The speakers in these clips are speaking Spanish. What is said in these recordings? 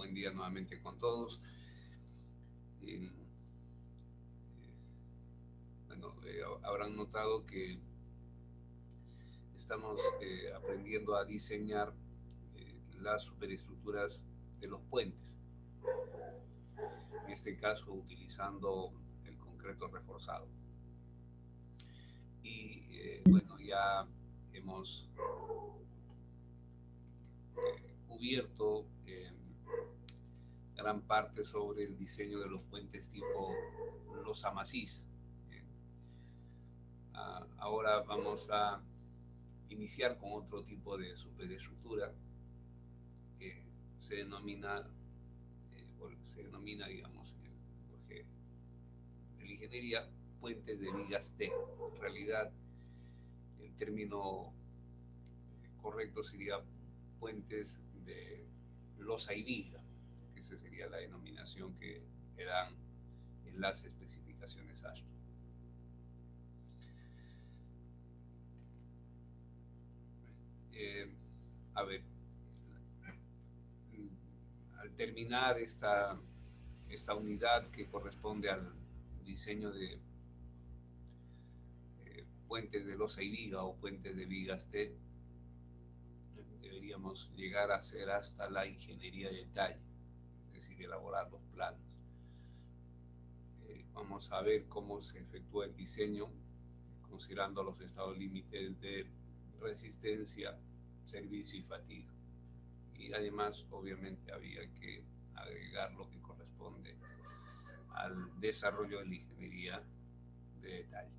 Buen día nuevamente con todos. Eh, Habrán notado que estamos aprendiendo a diseñar las superestructuras de los puentes, en este caso utilizando el concreto reforzado. Y bueno, ya hemos cubierto gran parte sobre el diseño de los puentes tipo los Amasís. Ahora vamos a iniciar con otro tipo de superestructura que se denomina, digamos, porque en la ingeniería, puentes de vigas T. En realidad, el término correcto sería puentes de losa y viga, que esa sería la denominación que dan en las especificaciones ASHTO. A ver, al terminar esta unidad que corresponde al diseño de puentes de losa y viga o puentes de vigas T, deberíamos llegar a hacer hasta la ingeniería de detalle, es decir, elaborar los planos. Vamos a ver cómo se efectúa el diseño considerando los estados límites de resistencia, servicio y fatiga. Y además, obviamente, había que agregar lo que corresponde al desarrollo de la ingeniería de detalle.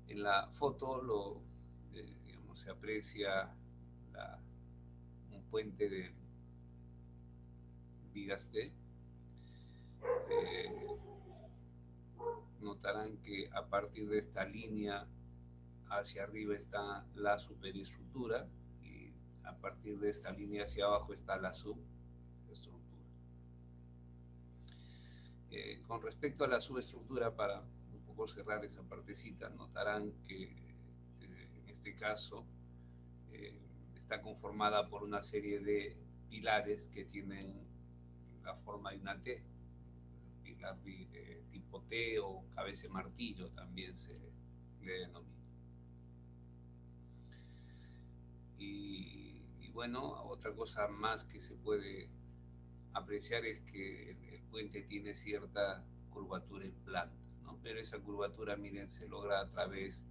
En la foto digamos, se aprecia un puente de vigas T. Notarán que a partir de esta línea hacia arriba está la superestructura y a partir de esta línea hacia abajo está la subestructura. Con respecto a la subestructura, para un poco cerrar esa partecita, notarán que en este caso está conformada por una serie de pilares que tienen la forma de una T, pilar tipo T o cabeza de martillo también se le denomina. Y bueno, otra cosa más que se puede apreciar es que el puente tiene cierta curvatura en planta, ¿no? Pero esa curvatura, miren, se logra a través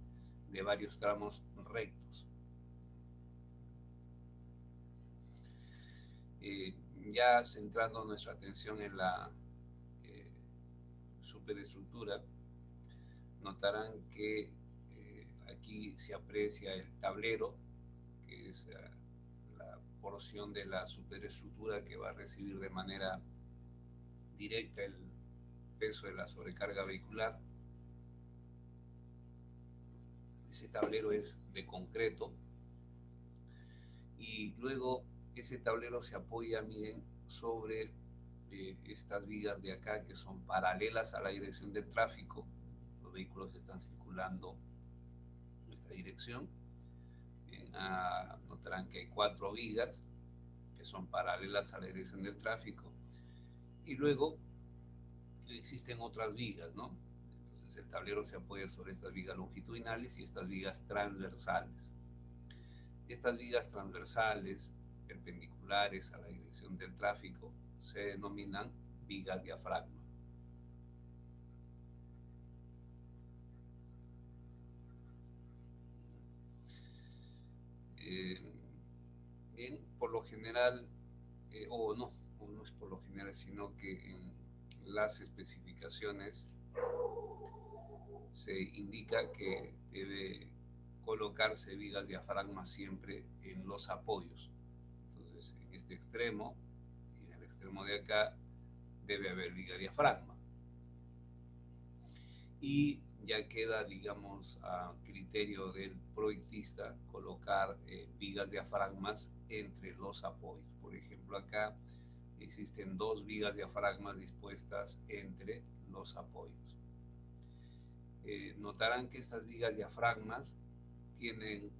de varios tramos rectos. Ya centrando nuestra atención en la superestructura, notarán que aquí se aprecia el tablero, que es la porción de la superestructura que va a recibir de manera directa el peso de la sobrecarga vehicular. Ese tablero es de concreto y luego ese tablero se apoya, miren, sobre estas vigas de acá que son paralelas a la dirección del tráfico. Los vehículos están circulando en esta dirección. Notarán que hay 4 vigas que son paralelas a la dirección del tráfico y luego existen otras vigas, ¿no? Entonces el tablero se apoya sobre estas vigas longitudinales y estas vigas transversales. Estas vigas transversales perpendiculares a la dirección del tráfico se denominan vigas diafragma. Bien, por lo general, o no es por lo general, sino que en las especificaciones se indica que debe colocarse vigas diafragma siempre en los apoyos. Entonces, en este extremo y en el extremo de acá debe haber viga diafragma. Y ya queda, digamos, a criterio del proyectista colocar vigas diafragmas entre los apoyos. Por ejemplo, acá existen 2 vigas diafragmas dispuestas entre los apoyos. Notarán que estas vigas diafragmas tienen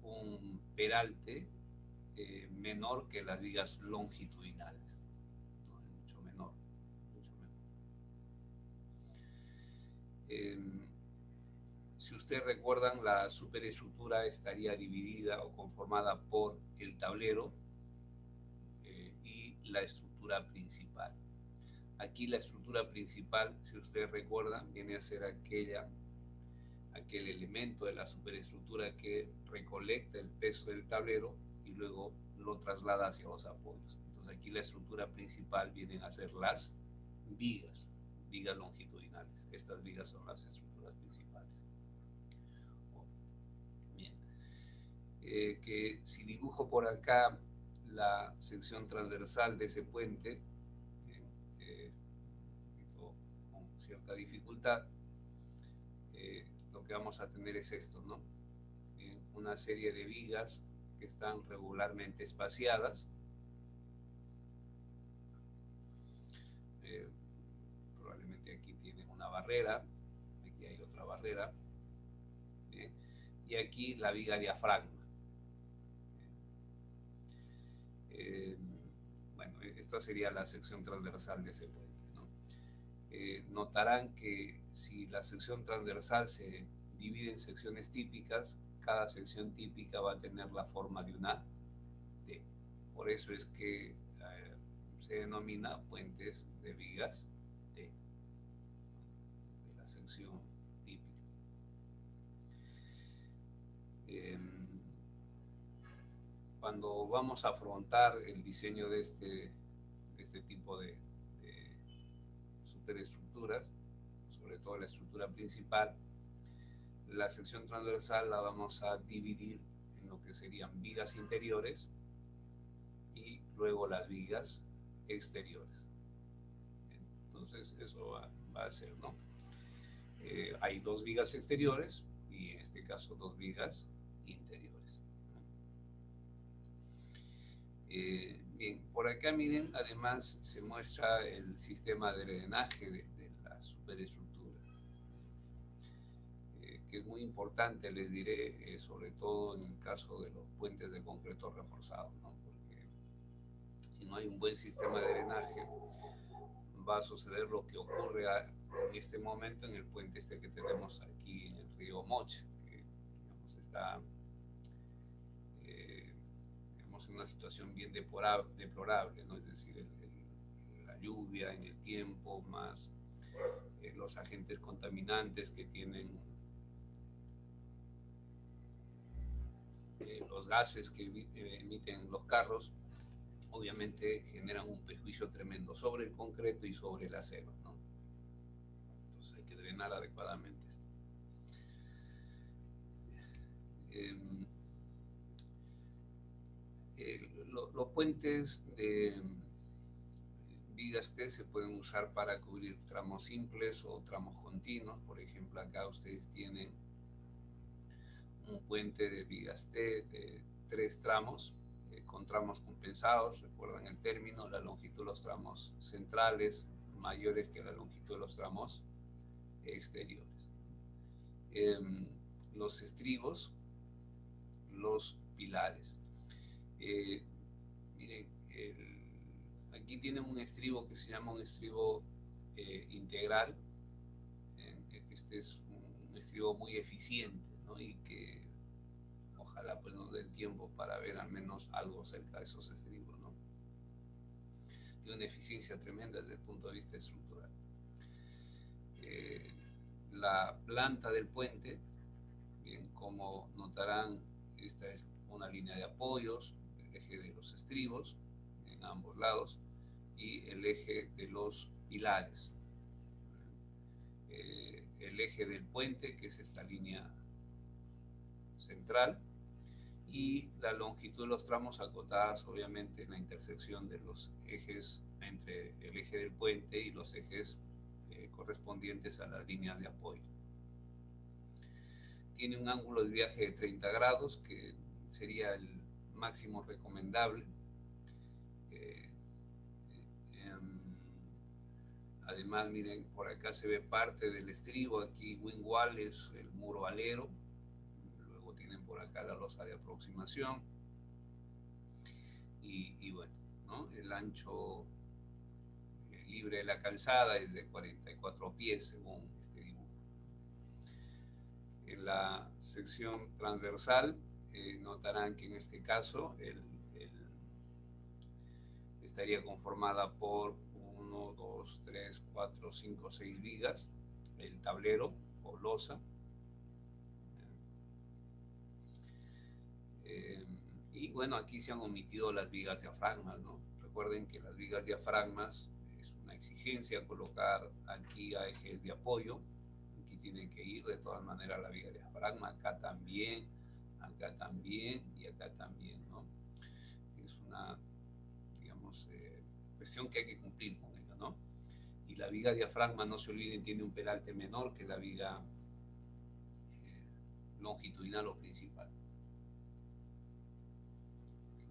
un peralte menor que las vigas longitudinales, ¿no? Es mucho menor, mucho menor. Si ustedes recuerdan, la superestructura estaría dividida o conformada por el tablero y la estructura principal. Aquí la estructura principal, si ustedes recuerdan, viene a ser aquel elemento de la superestructura que recolecta el peso del tablero y luego lo traslada hacia los apoyos. Entonces aquí la estructura principal vienen a ser las vigas longitudinales. Estas vigas son las estructuras principales. Bien. Que si dibujo por acá la sección transversal de ese puente, con cierta dificultad, lo que vamos a tener es esto, ¿no? Una serie de vigas que están regularmente espaciadas. Probablemente aquí tienen una barrera, aquí hay otra barrera, y aquí la viga diafragma. Bueno, esta sería la sección transversal de ese puente, ¿no? Notarán que si la sección transversal se divide en secciones típicas, cada sección típica va a tener la forma de una T. Por eso es que se denomina puentes de vigas T, de la sección típica. Cuando vamos a afrontar el diseño de este tipo de superestructuras, sobre todo la estructura principal, la sección transversal la vamos a dividir en lo que serían vigas interiores y luego las vigas exteriores. Entonces eso va a ser, ¿no? Hay dos vigas exteriores y en este caso dos vigas interiores. Bien, por acá miren, además se muestra el sistema de drenaje de la superestructura, que es muy importante, les diré, sobre todo en el caso de los puentes de concreto reforzado, ¿no? Porque si no hay un buen sistema de drenaje, va a suceder lo que ocurre en este momento en el puente este que tenemos aquí en el río Moche, que digamos, está en una situación bien deplorable, ¿no? Es decir, la lluvia en el tiempo, más los agentes contaminantes que tienen los gases que emiten los carros, obviamente generan un perjuicio tremendo sobre el concreto y sobre el acero, ¿no? Entonces hay que drenar adecuadamente. Los puentes de vigas T se pueden usar para cubrir tramos simples o tramos continuos. Por ejemplo, acá ustedes tienen un puente de vigas T de 3 tramos, con tramos compensados. Recuerdan el término, la longitud de los tramos centrales mayores que la longitud de los tramos exteriores. Los estribos, los pilares. Miren, aquí tienen un estribo que se llama un estribo integral. Este es un estribo muy eficiente, ¿no? Y que ojalá pues nos dé el tiempo para ver al menos algo cerca de esos estribos, ¿no? Tiene una eficiencia tremenda desde el punto de vista estructural. La planta del puente, bien, como notarán, esta es una línea de apoyos, el eje de los estribos en ambos lados y el eje de los pilares. El eje del puente, que es esta línea central, y la longitud de los tramos acotadas obviamente en la intersección de los ejes entre el eje del puente y los ejes correspondientes a las líneas de apoyo. Tiene un ángulo de viaje de 30 grados, que sería el máximo recomendable. Además, miren, por acá se ve parte del estribo. Aquí wing wall es el muro alero. Luego tienen por acá la losa de aproximación. y bueno, ¿no? El ancho libre de la calzada es de 44 pies según este dibujo. En la sección transversal notarán que en este caso estaría conformada por 1, 2, 3, 4, 5, 6 vigas, el tablero o losa. Y bueno, aquí se han omitido las vigas diafragmas, ¿no? Recuerden que las vigas diafragmas es una exigencia colocar aquí a ejes de apoyo. Aquí tiene que ir de todas maneras la viga diafragma, acá también y acá también, ¿no? Es una, digamos, cuestión que hay que cumplir con ella, ¿no? Y la viga diafragma, no se olviden, tiene un peralte menor que la viga longitudinal o principal.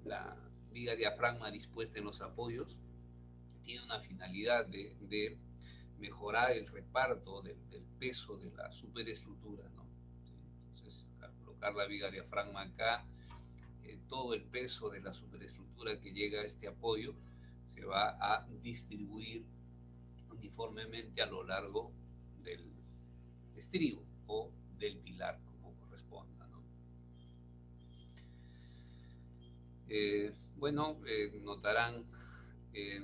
La viga diafragma dispuesta en los apoyos tiene una finalidad de mejorar el reparto del peso de la superestructura, ¿no? Entonces, al colocar la viga diafragma acá, todo el peso de la superestructura que llega a este apoyo se va a distribuir uniformemente a lo largo del estribo o del pilar, como corresponda, ¿no? Bueno, notarán que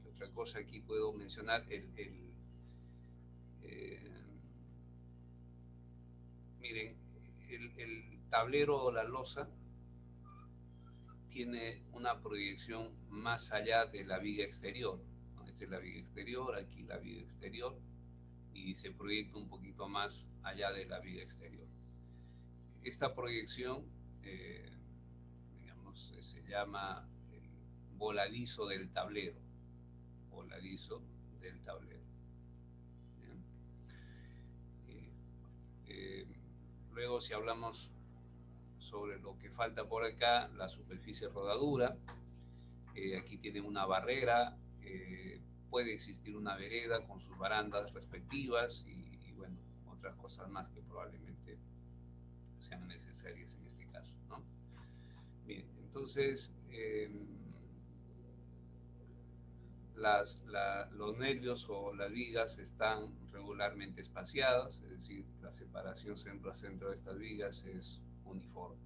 otra cosa aquí puedo mencionar, miren, el tablero o la losa tiene una proyección más allá de la viga exterior, ¿no? Esta es la viga exterior, aquí la viga exterior, y se proyecta un poquito más allá de la viga exterior. Esta proyección, digamos, se llama el voladizo del tablero, voladizo del tablero. Luego, si hablamos sobre lo que falta por acá, la superficie rodadura, aquí tienen una barrera, puede existir una vereda con sus barandas respectivas y bueno, otras cosas más que probablemente sean necesarias en este caso, ¿no? Bien, entonces los nervios o las vigas están regularmente espaciadas, es decir, la separación centro a centro de estas vigas es uniforme.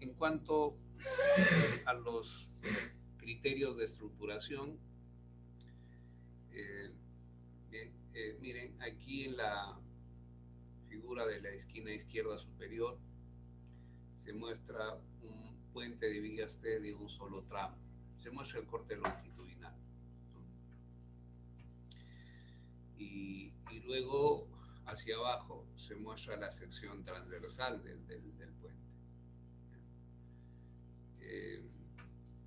En cuanto a los criterios de estructuración, miren, aquí en la figura de la esquina izquierda superior se muestra un puente de vigas T de un solo tramo. Se muestra el corte longitudinal, ¿no? Y luego hacia abajo se muestra la sección transversal del puente.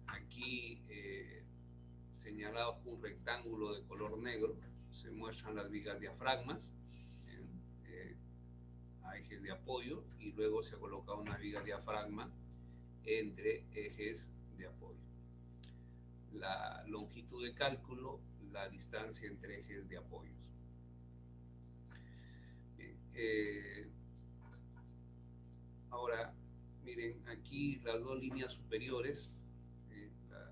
Aquí señalados con un rectángulo de color negro se muestran las vigas diafragmas a ejes de apoyo y luego se coloca una viga diafragma entre ejes de apoyo. La longitud de cálculo, la distancia entre ejes de apoyos. Bien, ahora, miren, aquí las dos líneas superiores, la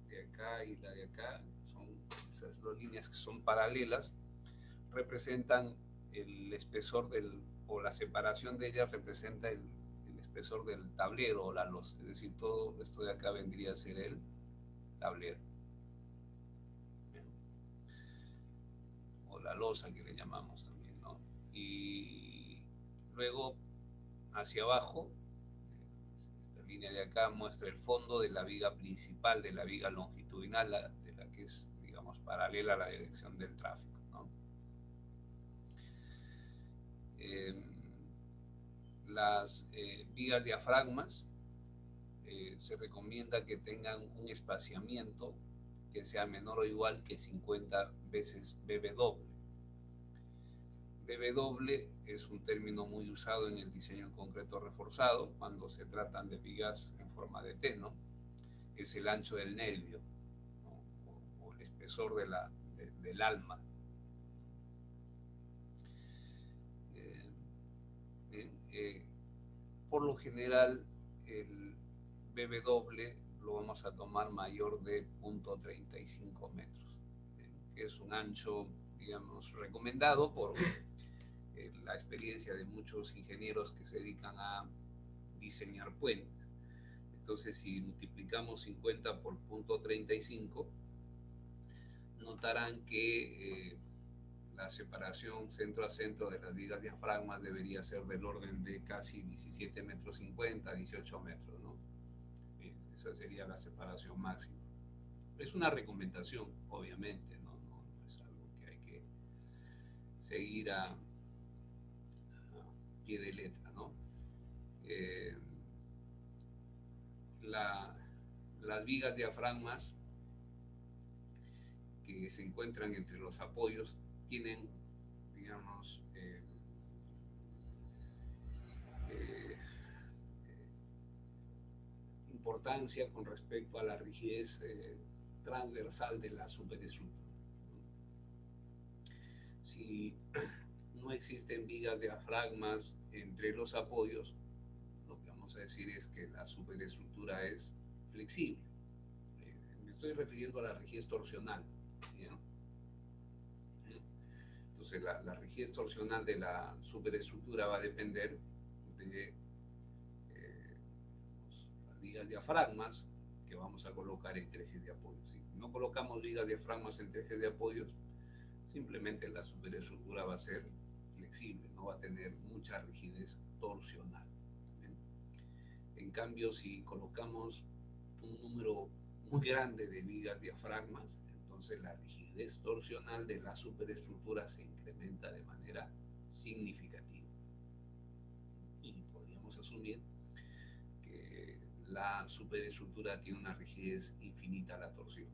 de acá y la de acá, son esas dos líneas que son paralelas, representan el espesor o la separación de ellas representa el espesor del tablero o la losa, es decir, todo esto de acá vendría a ser el tablero. Bien. O la losa que le llamamos también, ¿no? Y luego hacia abajo, esta línea de acá muestra el fondo de la viga principal, de la viga longitudinal, de la que es, digamos, paralela a la dirección del tráfico, ¿no? Las vigas diafragmas se recomienda que tengan un espaciamiento que sea menor o igual que 50 veces BB doble. BB doble es un término muy usado en el diseño en concreto reforzado cuando se tratan de vigas en forma de T, ¿no? Es el ancho del nervio, ¿no? o el espesor del alma. eh, por lo general el BW lo vamos a tomar mayor de 0.35 metros, que es un ancho, digamos, recomendado por la experiencia de muchos ingenieros que se dedican a diseñar puentes. Entonces, si multiplicamos 50 por 0.35, notarán que la separación centro a centro de las vigas diafragmas debería ser del orden de casi 17 metros 50, 18 metros, ¿no? Esa sería la separación máxima. Es una recomendación, obviamente, ¿no? No es algo que hay que seguir a pie de letra, ¿no? Las vigas diafragmas que se encuentran entre los apoyos tienen, digamos, importancia con respecto a la rigidez transversal de la superestructura. Si no existen vigas diafragmas entre los apoyos, lo que vamos a decir es que la superestructura es flexible. Me estoy refiriendo a la rigidez torsional, ¿no? Entonces la rigidez torsional de la superestructura va a depender de las vigas diafragmas que vamos a colocar entre ejes de apoyo. Si no colocamos vigas diafragmas entre ejes de apoyos, simplemente la superestructura va a ser flexible, no va a tener mucha rigidez torsional. En cambio, si colocamos un número muy grande de vigas diafragmas, entonces la rigidez torsional de la superestructura se incrementa de manera significativa. Y podríamos asumir que la superestructura tiene una rigidez infinita a la torsión.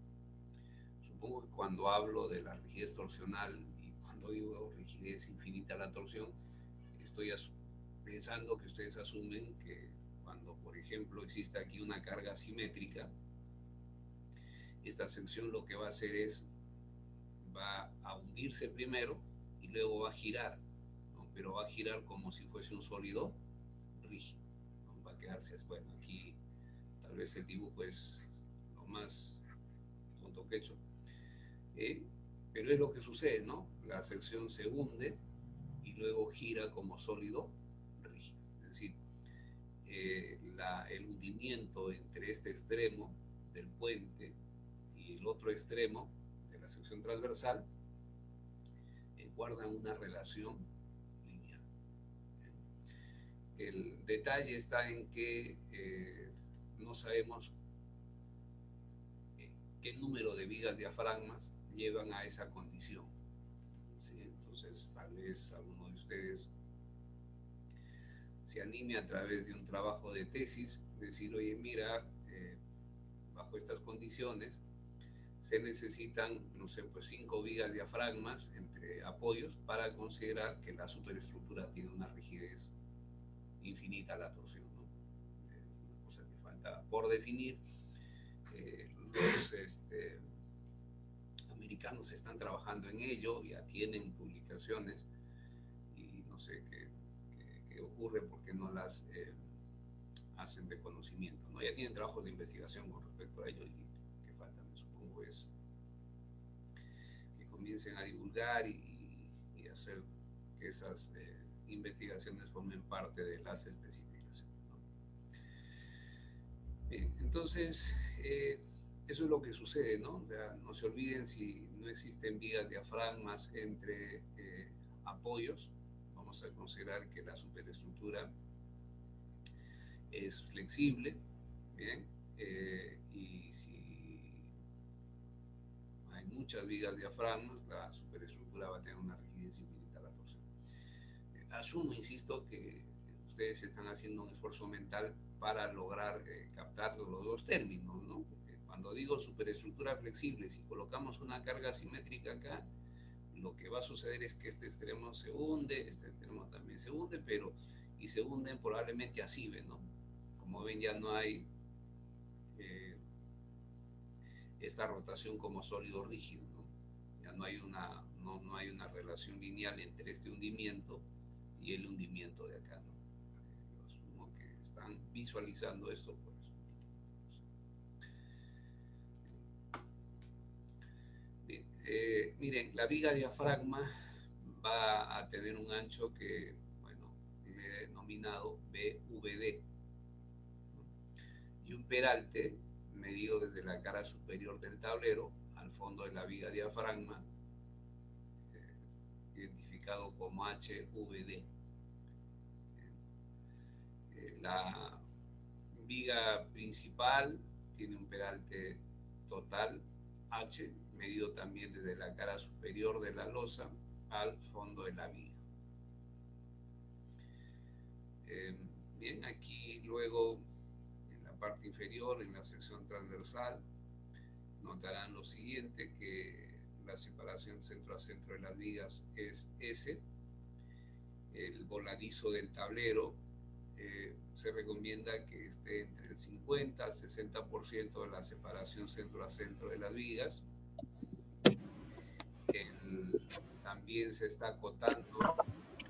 Supongo que cuando hablo de la rigidez torsional y cuando digo rigidez infinita a la torsión, estoy pensando que ustedes asumen que cuando, por ejemplo, existe aquí una carga asimétrica, esta sección lo que va a hacer es, va a hundirse primero y luego va a girar, ¿no? Pero va a girar como si fuese un sólido rígido, ¿no? Va a quedarse, bueno, aquí tal vez el dibujo es lo más tonto que he hecho, pero es lo que sucede, ¿no? La sección se hunde y luego gira como sólido rígido. Es decir, el hundimiento entre este extremo del puente y el otro extremo de la sección transversal guardan una relación lineal. El detalle está en que no sabemos qué número de vigas diafragmas llevan a esa condición, ¿sí? Entonces, tal vez alguno de ustedes se anime a través de un trabajo de tesis, decir, oye, mira, bajo estas condiciones se necesitan, no sé, pues 5 vigas diafragmas entre apoyos para considerar que la superestructura tiene una rigidez infinita a la torsión, ¿no? Una cosa que falta por definir. Los americanos están trabajando en ello, ya tienen publicaciones y no sé qué ocurre porque no las hacen de conocimiento, ¿no? Ya tienen trabajos de investigación con respecto a ello y que falta, me supongo, es que comiencen a divulgar y hacer que esas investigaciones formen parte de las especificaciones, ¿no? Bien, entonces, eso es lo que sucede, ¿no? O sea, no se olviden, si no existen vigas diafragmas entre apoyos, vamos a considerar que la superestructura es flexible, ¿bien? Y si hay muchas vigas diafragmas, la superestructura va a tener una rigidez infinita a la torsión. Asumo, insisto, que ustedes están haciendo un esfuerzo mental para lograr captar los dos términos, ¿no? Porque cuando digo superestructura flexible, si colocamos una carga asimétrica acá, lo que va a suceder es que este extremo se hunde, este extremo también se hunde, y se hunden probablemente así, ¿no? Como ven, ya no hay esta rotación como sólido rígido, ¿no? Ya no hay una relación lineal entre este hundimiento y el hundimiento de acá, ¿no? visualizando esto, pues. Bien, miren, la viga diafragma va a tener un ancho que, bueno, le he denominado BVD, ¿no? Y un peralte medido desde la cara superior del tablero al fondo de la viga diafragma, identificado como HVD. La viga principal tiene un peralte total H, medido también desde la cara superior de la losa al fondo de la viga. Bien, aquí luego en la parte inferior, en la sección transversal, notarán lo siguiente, que la separación centro a centro de las vigas es S. El voladizo del tablero se recomienda que esté entre el 50 al 60% de la separación centro a centro de las vigas. También se está acotando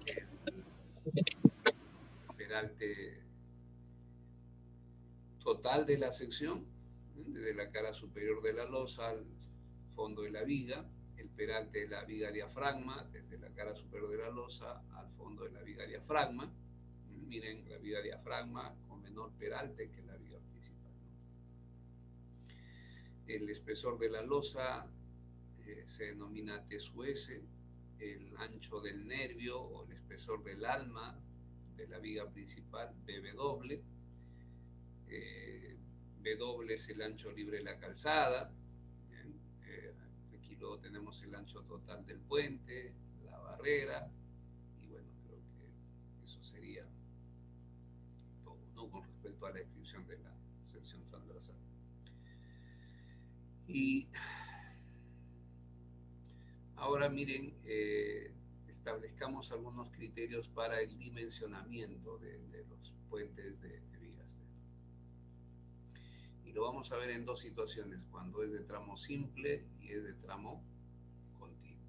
el peralte total de la sección, desde la cara superior de la losa al fondo de la viga, el peralte de la viga diafragma, desde la cara superior de la losa al fondo de la viga diafragma. Miren, la viga diafragma con menor peralte que la viga principal. El espesor de la losa se denomina T sub S, el ancho del nervio o el espesor del alma de la viga principal, BW. W es el ancho libre de la calzada. Aquí luego tenemos el ancho total del puente, la barrera, y bueno, creo que eso sería todo, ¿no?, con respecto a la descripción de la sección transversal. Y ahora miren, establezcamos algunos criterios para el dimensionamiento de los puentes de vigas. Y lo vamos a ver en dos situaciones, cuando es de tramo simple y es de tramo continuo.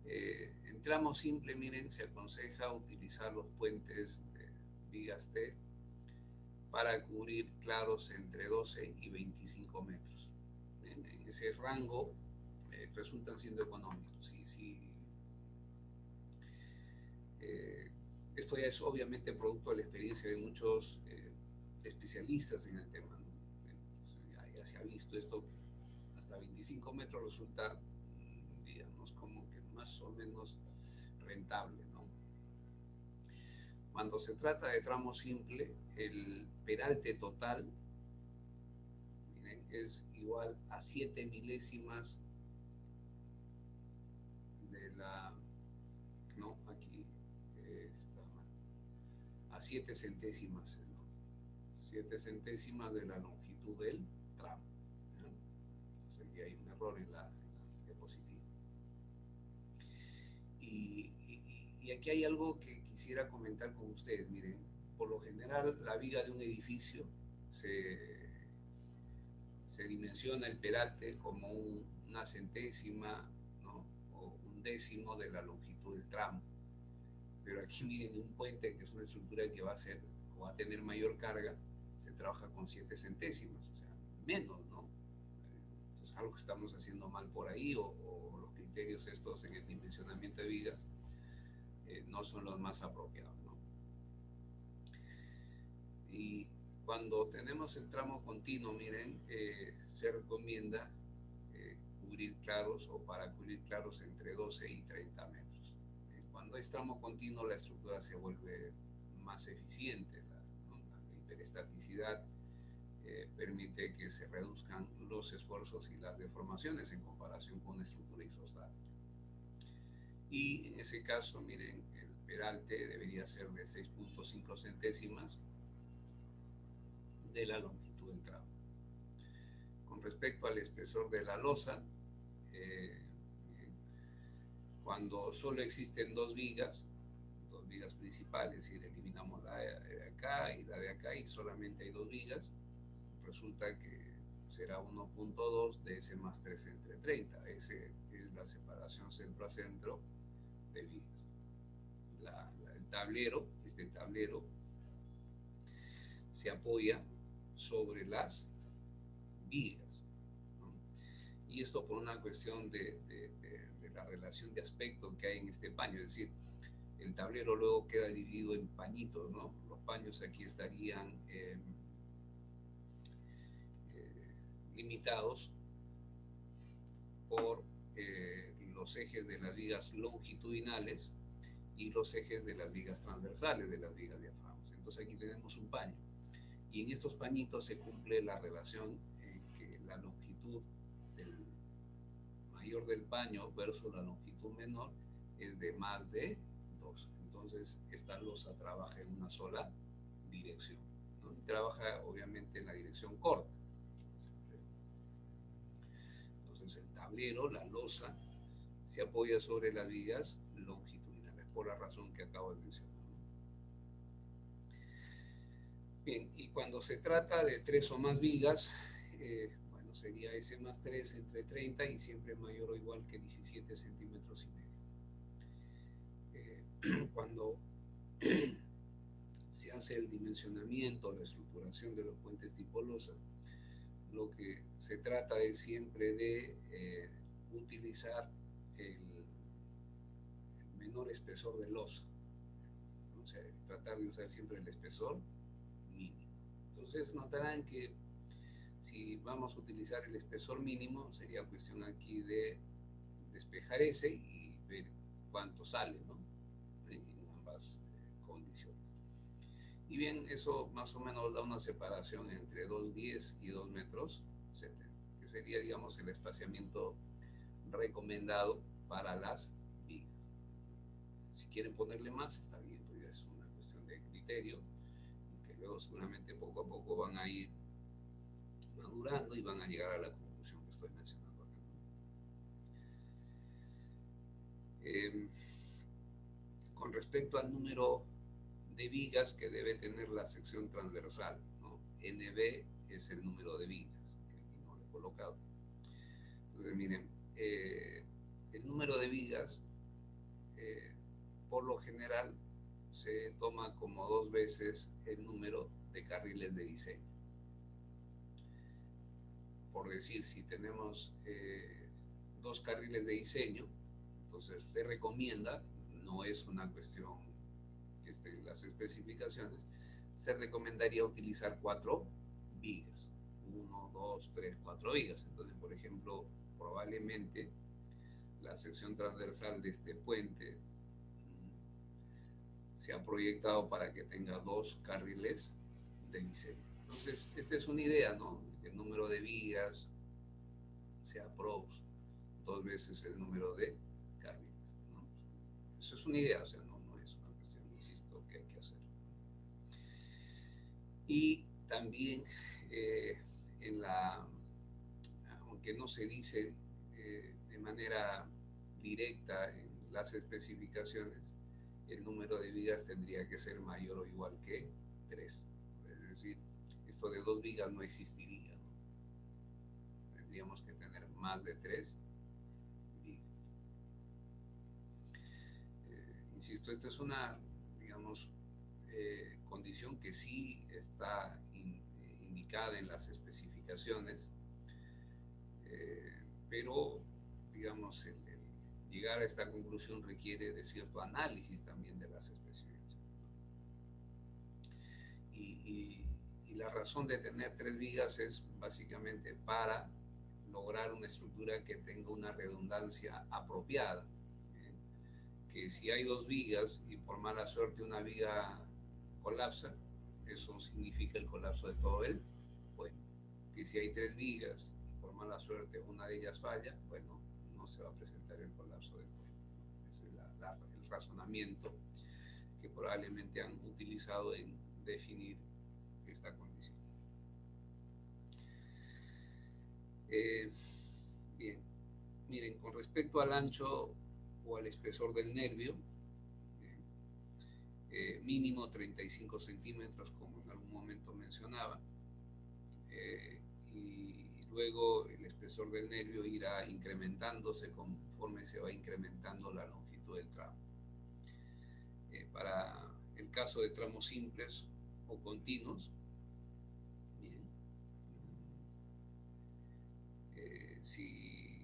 En tramo simple, miren, se aconseja utilizar los puentes de vigas T para cubrir claros entre 12 y 25 metros. En ese rango resultan siendo económicos. Esto ya es obviamente producto de la experiencia de muchos especialistas en el tema, ¿no? Ya se ha visto esto, hasta 25 metros resulta, digamos, como que más o menos rentable, ¿no? Cuando se trata de tramo simple, el peralte total, miren, es igual a 7 milésimas de la, no, aquí está mal, a 7 centésimas, ¿no? 7 centésimas de la longitud del tramo, ¿no? Entonces aquí hay un error en la diapositiva. Y aquí hay algo que quisiera comentar con ustedes. Miren, por lo general la viga de un edificio se dimensiona el peralte como una centésima, ¿no?, o un décimo de la longitud del tramo. Pero aquí miren, un puente, que es una estructura que va a ser o va a tener mayor carga, se trabaja con 7 centésimas, o sea, menos, ¿no? Entonces algo que estamos haciendo mal por ahí, o los criterios estos en el dimensionamiento de vigas no son los más apropiados, ¿no? Y cuando tenemos el tramo continuo, miren, se recomienda cubrir claros, o para cubrir claros, entre 12 y 30 metros. Cuando es tramo continuo, la estructura se vuelve más eficiente, ¿no? La hiperestaticidad permite que se reduzcan los esfuerzos y las deformaciones en comparación con una estructura isostática. Y en ese caso, miren, el peralte debería ser de 6.5 centésimas de la longitud del tramo. Con respecto al espesor de la losa, cuando solo existen dos vigas principales, y eliminamos la de acá y la de acá, y solamente hay dos vigas, resulta que será 1.2 de S más 3 entre 30. Ese es la separación centro a centro de vigas. El tablero, este tablero, se apoya sobre las vigas, ¿no? Y esto por una cuestión de la relación de aspecto que hay en este paño, es decir, el tablero luego queda dividido en pañitos, ¿no? Los paños aquí estarían limitados por los ejes de las vigas longitudinales y los ejes de las vigas transversales de las vigas diafragmas. Entonces aquí tenemos un paño. Y en estos pañitos se cumple la relación que la longitud del mayor del paño versus la longitud menor es de más de 2. Entonces esta losa trabaja en una sola dirección, ¿no? Y trabaja obviamente en la dirección corta. Entonces el tablero, la losa, se apoya sobre las vigas longitudinales por la razón que acabo de mencionar. Bien, y cuando se trata de 3 o más vigas, bueno, sería S más 3 entre 30 y siempre mayor o igual que 17 centímetros y medio. Cuando se hace el dimensionamiento, la estructuración de los puentes tipo losa, lo que se trata es siempre de utilizar el menor espesor de losa. O sea, tratar de usar siempre el espesor mínimo. Entonces notarán que si vamos a utilizar el espesor mínimo, sería cuestión aquí de despejar ese y ver cuánto sale, ¿no? En ambas condiciones. Y bien, eso más o menos da una separación entre 2,10 y 2,70 metros, que sería, digamos, el espaciamiento recomendado para las vigas. Si quieren ponerle más, está bien, pues ya es una cuestión de criterio, que luego seguramente poco a poco van a ir madurando y van a llegar a la conclusión que estoy mencionando acá. Con respecto al número de vigas que debe tener la sección transversal, ¿no? NB es el número de vigas, que aquí no lo he colocado. Entonces, miren, el número de vigas, por lo general, se toma como 2 veces el número de carriles de diseño. Por decir, si tenemos 2 carriles de diseño, entonces se recomienda, no es una cuestión que esté en las especificaciones, se recomendaría utilizar 4 vigas, 1, 2, 3, 4 vigas. Entonces, por ejemplo, probablemente la sección transversal de este puente se ha proyectado para que tenga 2 carriles de diseño. Entonces, esta es una idea, ¿no? El número de vigas sea pros 2 veces el número de carriles, ¿no? Eso es una idea, o sea, no es una cuestión, insisto, que hay que hacer. Y también aunque no se dice de manera directa en las especificaciones, el número de vigas tendría que ser mayor o igual que 3. Es decir, esto de 2 vigas no existiría, ¿no? Tendríamos que tener más de 3 vigas. Insisto, esta es una, digamos, condición que sí está indicada en las especificaciones, pero, digamos, el llegar a esta conclusión requiere de cierto análisis también de las especificaciones. Y la razón de tener 3 vigas es básicamente para lograr una estructura que tenga una redundancia apropiada. Que si hay 2 vigas y por mala suerte una viga colapsa, eso significa el colapso de todo el puente. Que si hay 3 vigas y por mala suerte una de ellas falla, bueno, no se va a presentar el colapso del puente. Ese es el razonamiento que probablemente han utilizado en definir esta condición. Bien, miren, con respecto al ancho o al espesor del nervio, mínimo 35 centímetros, como en algún momento mencionaba, y luego el espesor del nervio irá incrementándose conforme se va incrementando la longitud del tramo. Para el caso de tramos simples o continuos, si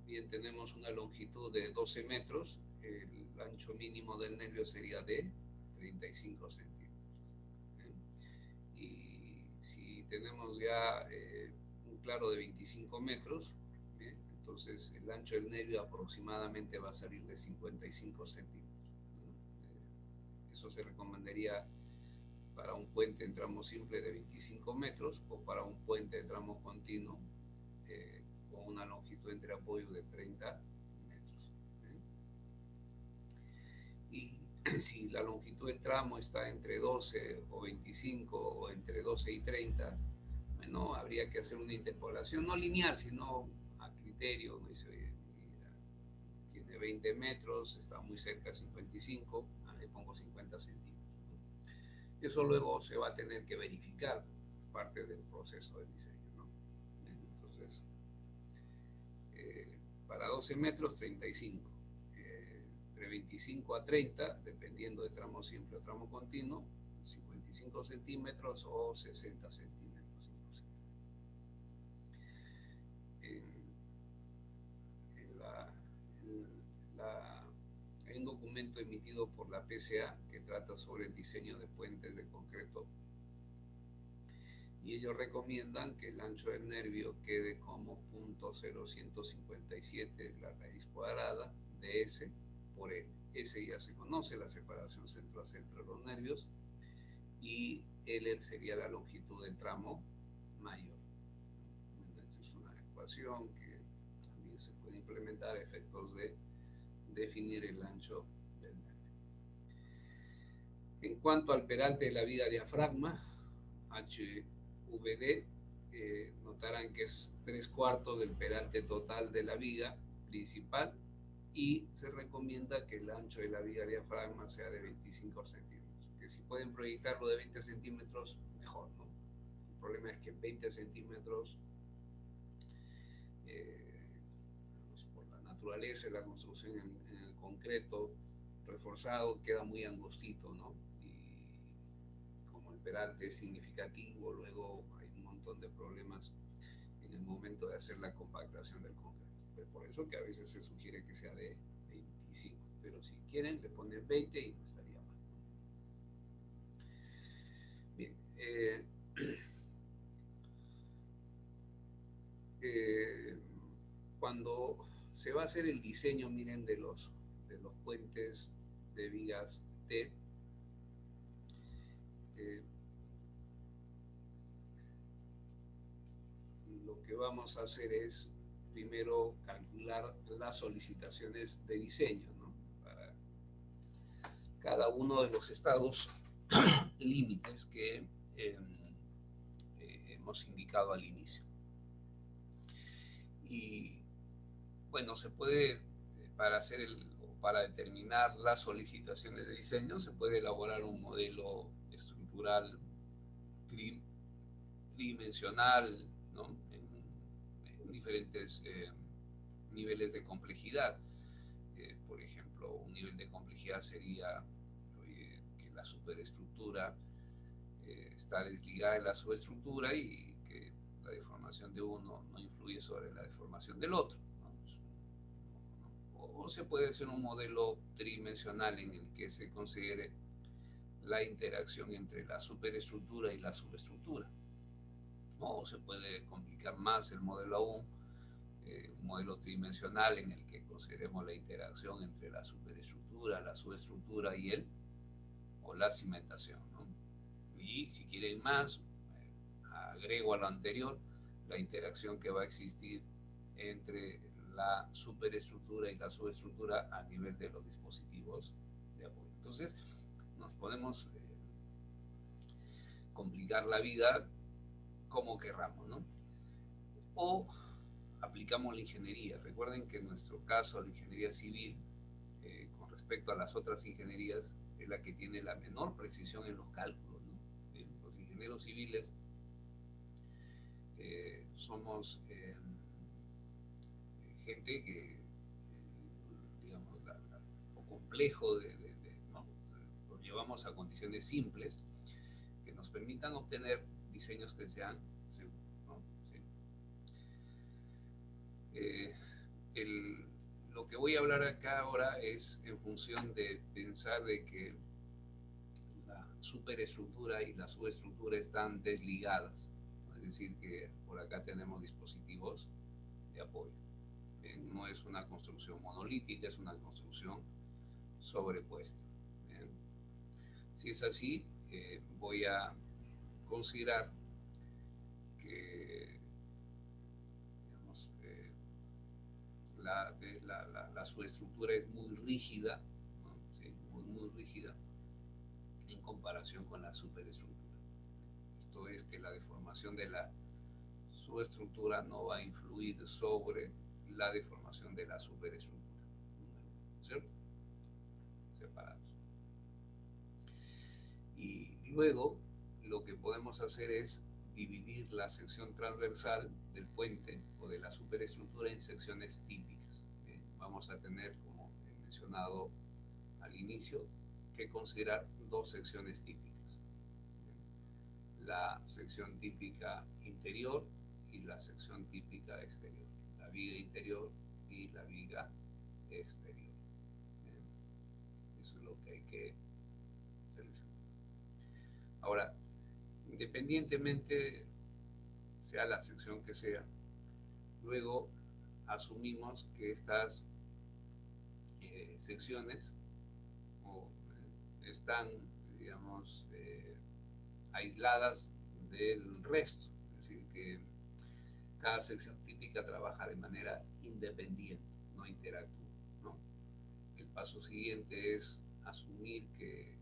bien tenemos una longitud de 12 metros, el ancho mínimo del nervio sería de 35 centímetros. Y si tenemos ya un claro de 25 metros, entonces el ancho del nervio aproximadamente va a salir de 55 centímetros. Eso se recomendaría para un puente en tramo simple de 25 metros o para un puente de tramo continuo con una longitud entre apoyo de 30 metros. Y si la longitud del tramo está entre 12 o 25 o entre 12 y 30, bueno, habría que hacer una interpolación, no lineal, sino a criterio. Me dice, oye, mira, tiene 20 metros, está muy cerca de 55, le pongo 50 centímetros. Eso luego se va a tener que verificar, parte del proceso de diseño, ¿no? Entonces, para 12 metros, 35. Entre 25 a 30, dependiendo de tramo simple o tramo continuo, 55 centímetros o 60 centímetros inclusive. Hay un documento emitido por la PCA que trata sobre el diseño de puentes de concreto y ellos recomiendan que el ancho del nervio quede como 0.0157 la raíz cuadrada de S por L. S ya se conoce, la separación centro a centro de los nervios, y L sería la longitud del tramo mayor. Esta es una ecuación que también se puede implementar a efectos de definir el ancho del nervio. En cuanto al peralte de la viga diafragma, HVD, notarán que es 3/4 del peralte total de la viga principal y se recomienda que el ancho de la viga diafragma sea de 25 centímetros. Que si pueden proyectarlo de 20 centímetros, mejor, ¿no? El problema es que 20 centímetros por la naturaleza de la construcción en el concreto reforzado queda muy angostito, ¿no? Y como el peralte es significativo, luego hay un montón de problemas en el momento de hacer la compactación del concreto. Pues por eso que a veces se sugiere que sea de 25, pero si quieren le ponen 20 y no estaría mal. Bien, cuando se va a hacer el diseño, miren, de los puentes de vigas T, lo que vamos a hacer es primero calcular las solicitaciones de diseño, ¿no? Para cada uno de los estados límites que hemos indicado al inicio. Y bueno, se puede, para determinar las solicitaciones de diseño, se puede elaborar un modelo estructural tridimensional, ¿no? en diferentes niveles de complejidad. Por ejemplo, un nivel de complejidad sería que la superestructura está desligada de la subestructura y que la deformación de uno no influye sobre la deformación del otro, ¿no? O se puede hacer un modelo tridimensional en el que se considere la interacción entre la superestructura y la subestructura. O se puede complicar más el modelo aún, un modelo tridimensional en el que consideremos la interacción entre la superestructura, la subestructura y la cimentación, ¿no? Y si quieren más, agrego a lo anterior la interacción que va a existir entre la superestructura y la subestructura a nivel de los dispositivos de apoyo. Entonces, nos podemos complicar la vida como querramos, ¿no? O aplicamos la ingeniería. Recuerden que en nuestro caso la ingeniería civil, con respecto a las otras ingenierías, es la que tiene la menor precisión en los cálculos, ¿no? Los ingenieros civiles somos gente que, digamos, lo complejo ¿no? Lo llevamos a condiciones simples que nos permitan obtener diseños que sean seguros, ¿no? ¿Sí? Eh, el- lo que voy a hablar acá ahora es en función de pensar de que la superestructura y la subestructura están desligadas, ¿no? Es decir, que por acá tenemos dispositivos de apoyo. No es una construcción monolítica, es una construcción sobrepuesta. Bien. Si es así, voy a considerar que digamos, la subestructura es muy rígida, ¿no? Sí, muy rígida en comparación con la superestructura. Esto es que la deformación de la subestructura no va a influir sobre la deformación de la superestructura, ¿cierto? Separados. Y luego lo que podemos hacer es dividir la sección transversal del puente o de la superestructura en secciones típicas. Vamos a tener, como he mencionado al inicio, que considerar dos secciones típicas. La sección típica interior y la sección típica exterior. La viga interior y la viga exterior. Eso es lo que hay que realizar. Ahora, independientemente sea la sección que sea, luego asumimos que estas secciones están, digamos, aisladas del resto. Es decir, que cada sección típica trabaja de manera independiente, no interactúa, ¿no? El paso siguiente es asumir que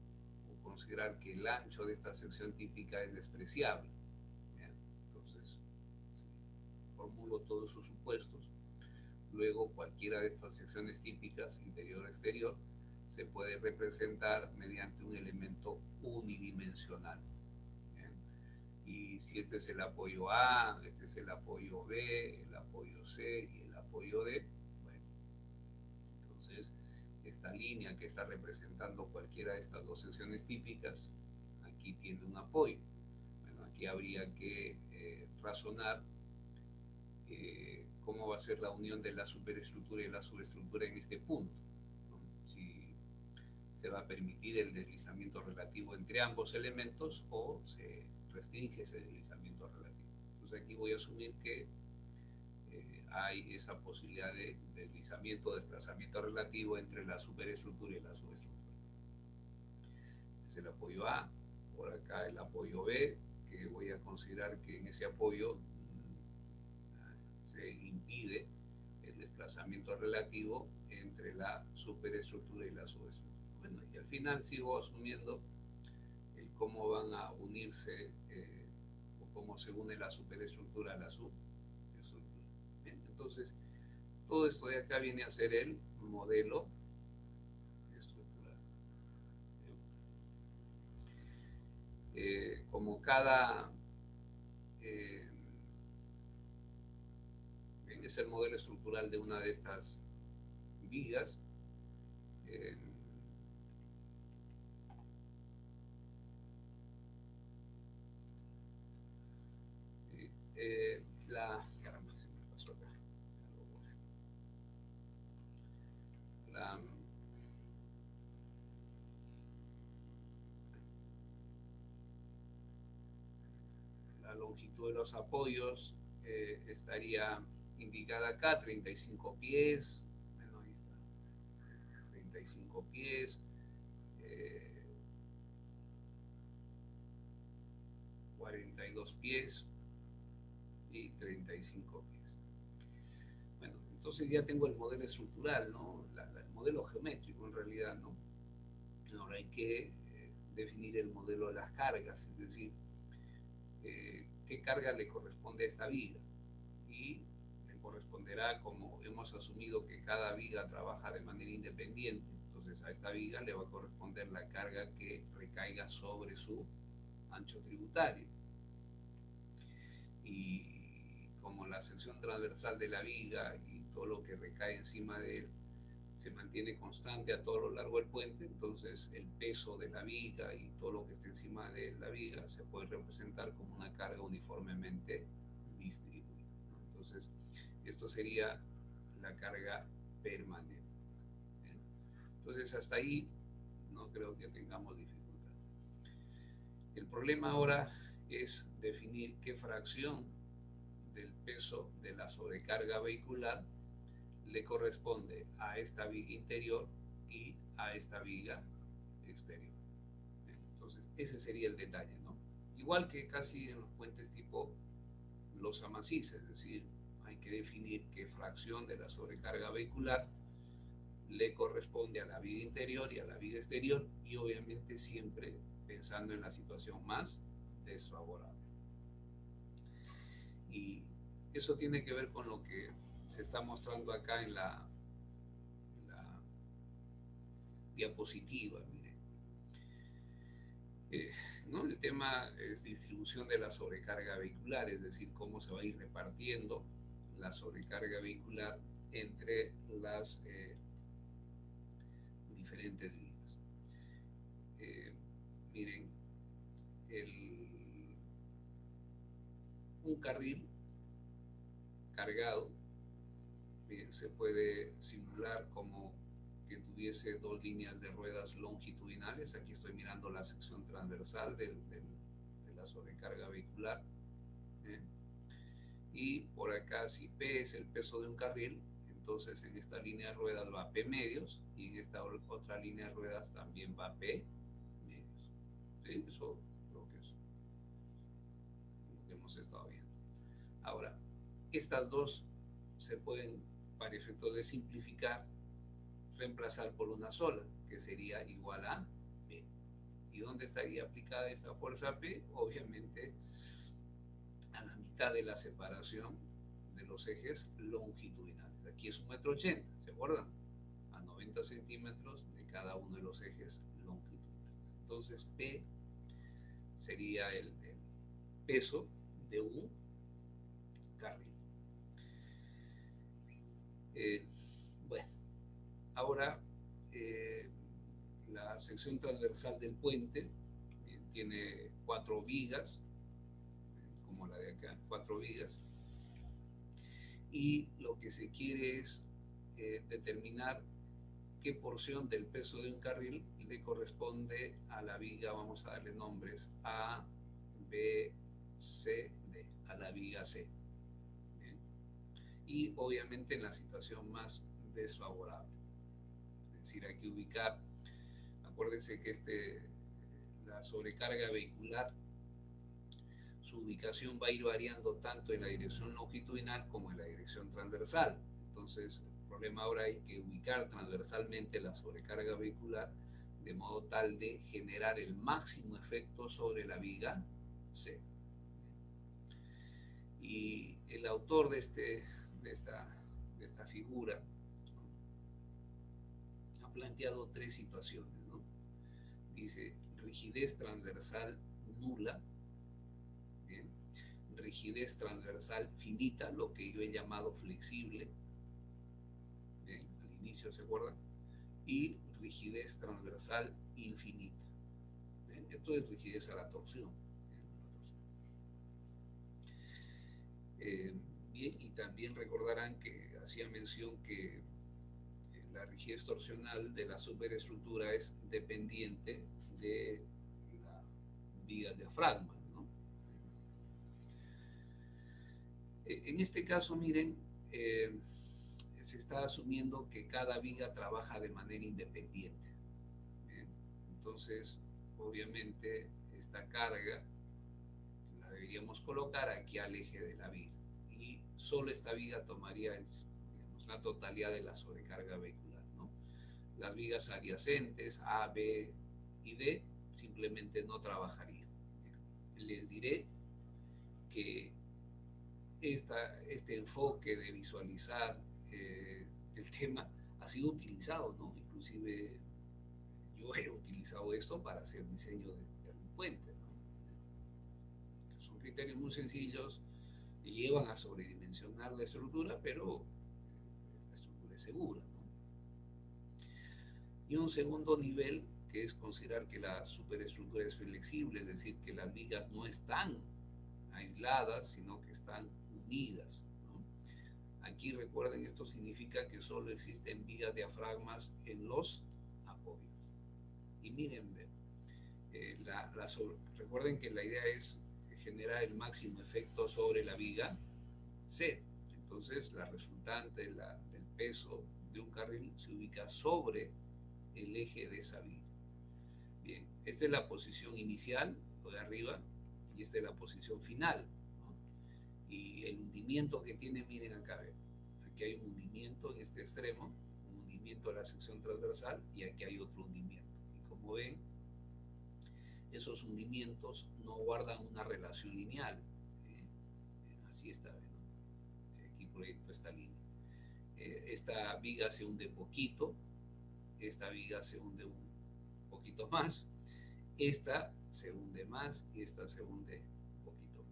o considerar que el ancho de esta sección típica es despreciable. ¿Bien? Entonces, si formulo todos sus supuestos, luego cualquiera de estas secciones típicas, interior o exterior, se puede representar mediante un elemento unidimensional. ¿Bien? Y si este es el apoyo A, este es el apoyo B, el apoyo C y el apoyo D, bueno, entonces esta línea que está representando cualquiera de estas dos secciones típicas, aquí tiene un apoyo. Bueno, aquí habría que razonar cómo va a ser la unión de la superestructura y la subestructura en este punto, ¿no? Si se va a permitir el deslizamiento relativo entre ambos elementos o se restringe ese deslizamiento relativo. Entonces aquí voy a asumir que hay esa posibilidad de deslizamiento, desplazamiento relativo entre la superestructura y la subestructura. Este es el apoyo A, por acá el apoyo B, que voy a considerar que en ese apoyo se impide el desplazamiento relativo entre la superestructura y la subestructura. Bueno, y al final sigo asumiendo el cómo van a unirse o cómo se une la superestructura a la subestructura. Bien, entonces, todo esto de acá viene a ser el modelo estructural. Como cada es el modelo estructural de una de estas vigas, eh, caramba, se me pasó acá. La, la longitud de los apoyos estaría indicada acá, 35 pies. Bueno, ahí está. 35 pies. 42 pies y 35 pies. Bueno, entonces ya tengo el modelo estructural, ¿no? El modelo geométrico en realidad, ¿no? Ahora hay que definir el modelo de las cargas, es decir, qué carga le corresponde a esta viga. Y le corresponderá, como hemos asumido que cada viga trabaja de manera independiente, entonces a esta viga le va a corresponder la carga que recaiga sobre su ancho tributario. Y como la sección transversal de la viga y todo lo que recae encima de él se mantiene constante a todo lo largo del puente, entonces el peso de la viga y todo lo que esté encima de la viga se puede representar como una carga uniformemente distribuida, ¿no? Entonces Esto sería la carga permanente. ¿Bien? Entonces, hasta ahí no creo que tengamos dificultad. El problema ahora es definir qué fracción del peso de la sobrecarga vehicular le corresponde a esta viga interior y a esta viga exterior. Entonces, ese sería el detalle, ¿no? Igual que casi en los puentes tipo losa maciza, es decir, hay que definir qué fracción de la sobrecarga vehicular le corresponde a la viga interior y a la viga exterior, y obviamente siempre pensando en la situación más desfavorable. Y eso tiene que ver con lo que se está mostrando acá en la diapositiva. Miren. ¿No? El tema es distribución de la sobrecarga vehicular, es decir, cómo se va a ir repartiendo la sobrecarga vehicular entre las diferentes vías. Miren, un carril cargado se puede simular como que tuviese dos líneas de ruedas longitudinales. Aquí estoy mirando la sección transversal de la sobrecarga vehicular. Y por acá, si P es el peso de un carril, entonces en esta línea de ruedas va P medios, y en esta otra línea de ruedas también va P medios. ¿Sí? Eso creo que es lo que hemos estado viendo. Ahora, estas dos se pueden, para efectos de simplificar, reemplazar por una sola, que sería igual a P. ¿Y dónde estaría aplicada esta fuerza P? Obviamente a la mitad de la separación de los ejes longitudinales. Aquí es 1,80 m, ¿se acuerdan? A 90 centímetros de cada uno de los ejes longitudinales. Entonces P sería el peso de un carril. Bueno, ahora la sección transversal del puente tiene 4 vigas, como la de acá, 4 vigas, y lo que se quiere es determinar qué porción del peso de un carril le corresponde a la viga, vamos a darle nombres, A, B, C, D, a la viga C. ¿Bien? Y obviamente en la situación más desfavorable. Es decir, hay que ubicar, acuérdense que la sobrecarga vehicular, su ubicación va a ir variando tanto en la dirección longitudinal como en la dirección transversal. Entonces, el problema ahora es que ubicar transversalmente la sobrecarga vehicular de modo tal de generar el máximo efecto sobre la viga C. Y el autor de esta figura, ¿no?, ha planteado 3 situaciones, ¿no? Dice rigidez transversal nula, ¿bien?, rigidez transversal finita, lo que yo he llamado flexible, ¿bien?, al inicio, ¿se acuerdan? Y rigidez transversal infinita. ¿Bien? Esto es rigidez a la torsión. Bien, y también recordarán que hacía mención que la rigidez torsional de la superestructura es dependiente de la viga diafragma, ¿no? En este caso, miren, se está asumiendo que cada viga trabaja de manera independiente. ¿Bien? Entonces, obviamente, esta carga la deberíamos colocar aquí al eje de la viga, y solo esta viga tomaría la totalidad de la sobrecarga vehicular, ¿no? Las vigas adyacentes A, B y D simplemente no trabajarían. Les diré que este enfoque de visualizar el tema ha sido utilizado, ¿no? Inclusive yo he utilizado esto para hacer diseño de un puente, ¿no? Son criterios muy sencillos que llevan a sobredimensionar la estructura, pero la estructura es segura, ¿no? Y un segundo nivel, que es considerar que la superestructura es flexible, es decir, que las vigas no están aisladas, sino que están unidas, ¿no? Aquí recuerden, esto significa que solo existen vigas diafragmas en los apoyos. Y miren, recuerden que la idea es generar el máximo efecto sobre la viga C. Entonces, la resultante del peso de un carril se ubica sobre el eje de esa viga. Bien, esta es la posición inicial, lo de arriba, y esta es la posición final, ¿no? Y el hundimiento que tiene, miren acá, ¿ven? Aquí hay un hundimiento en este extremo, un hundimiento de la sección transversal, y aquí hay otro hundimiento. Y como ven, esos hundimientos no guardan una relación lineal. Así está, ¿no? Aquí proyecto esta línea. Esta viga se hunde poquito, esta viga se hunde un poquito más, esta se hunde más y esta se hunde un poquito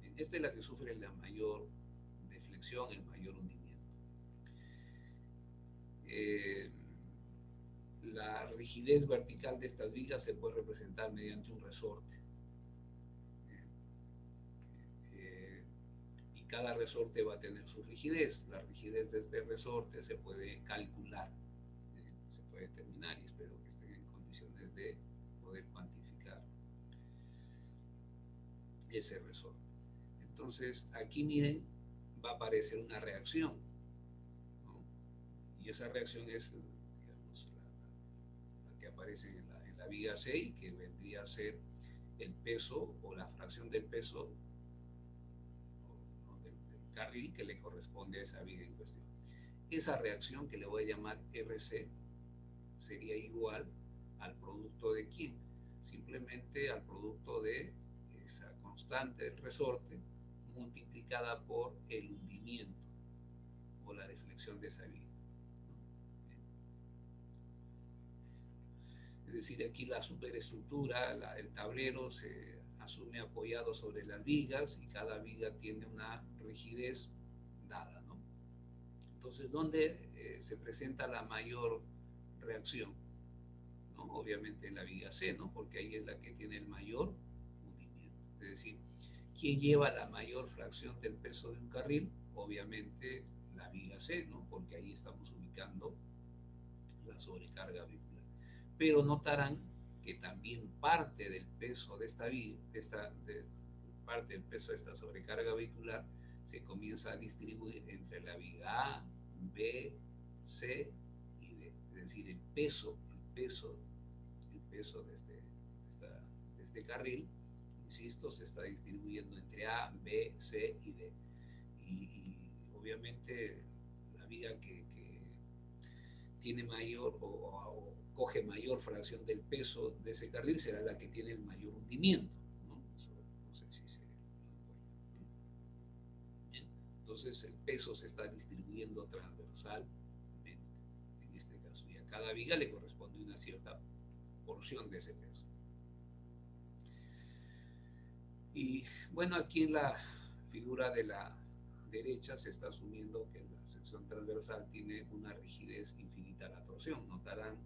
menos. Esta es la que sufre la mayor deflexión, el mayor hundimiento. La rigidez vertical de estas vigas se puede representar mediante un resorte. Y cada resorte va a tener su rigidez. La rigidez de este resorte se puede calcular, se puede determinar, y espero que estén en condiciones de poder cuantificar ese resorte. Entonces, aquí miren, va a aparecer una reacción, ¿no? Y esa reacción es, digamos, la que aparece en la viga 6, que vendría a ser el peso o la fracción del peso del carril que le corresponde a esa viga en cuestión. Esa reacción, que le voy a llamar RC, sería igual al producto de ¿quién? Simplemente al producto de esa constante del resorte multiplicada por el hundimiento o la deflexión de esa viga. Es decir, aquí la superestructura, el tablero se asume apoyado sobre las vigas y cada viga tiene una rigidez dada, ¿no? Entonces, ¿dónde se presenta la mayor reacción? ¿No? Obviamente en la viga C, ¿no? Porque ahí es la que tiene el mayor hundimiento. Es decir, ¿quién lleva la mayor fracción del peso de un carril? Obviamente la viga C, ¿no? Porque ahí estamos ubicando la sobrecarga vehicular. Pero notarán que también parte del peso de esta viga, parte del peso de esta sobrecarga vehicular se comienza a distribuir entre la viga A, B, C y D. Es decir, el peso de este carril, insisto, se está distribuyendo entre A, B, C y D. Y obviamente la viga que tiene mayor o coge mayor fracción del peso de ese carril será la que tiene el mayor hundimiento, ¿no? Eso, no sé si se... Bien. Entonces el peso se está distribuyendo transversalmente en este caso, y a cada viga le corresponde una cierta porción de ese peso. Y bueno, aquí en la figura de la derecha se está asumiendo que la sección transversal tiene una rigidez infinita a la torsión. Notarán